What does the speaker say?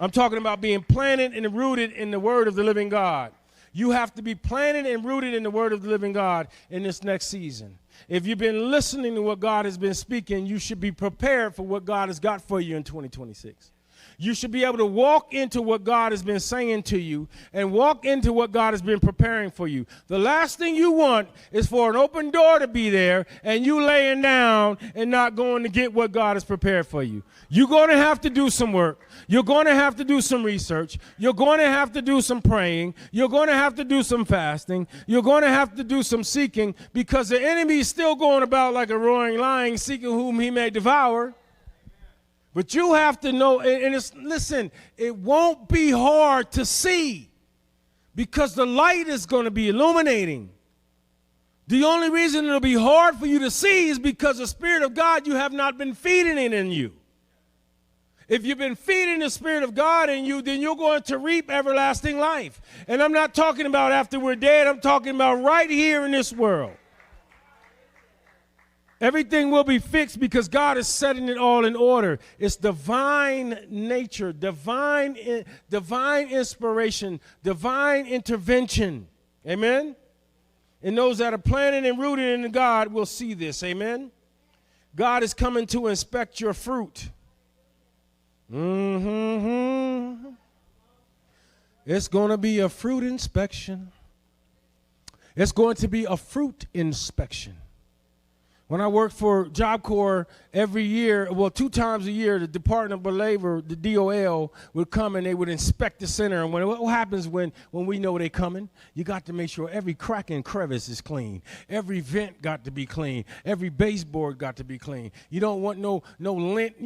I'm talking about being planted and rooted in the word of the living God. You have to be planted and rooted in the word of the living God in this next season. If you've been listening to what God has been speaking, you should be prepared for what God has got for you in 2026. You should be able to walk into what God has been saying to you and walk into what God has been preparing for you. The last thing you want is for an open door to be there and you laying down and not going to get what God has prepared for you. You're going to have to do some work. You're going to have to do some research. You're going to have to do some praying. You're going to have to do some fasting. You're going to have to do some seeking, because the enemy is still going about like a roaring lion, seeking whom he may devour. But you have to know, and listen, it won't be hard to see, because the light is going to be illuminating. The only reason it'll be hard for you to see is because the Spirit of God, you have not been feeding it in you. If you've been feeding the Spirit of God in you, then you're going to reap everlasting life. And I'm not talking about after we're dead. I'm talking about right here in this world. Everything will be fixed because God is setting it all in order. It's divine nature, divine inspiration, divine intervention. Amen? And those that are planted and rooted in God will see this. Amen? God is coming to inspect your fruit. It's going to be a fruit inspection. It's going to be a fruit inspection. When I worked for Job Corps every year, well, 2 times a year, the Department of Labor, the DOL, would come and they would inspect the center. And what happens when we know they're coming? You got to make sure every crack and crevice is clean. Every vent got to be clean. Every baseboard got to be clean. You don't want no lint.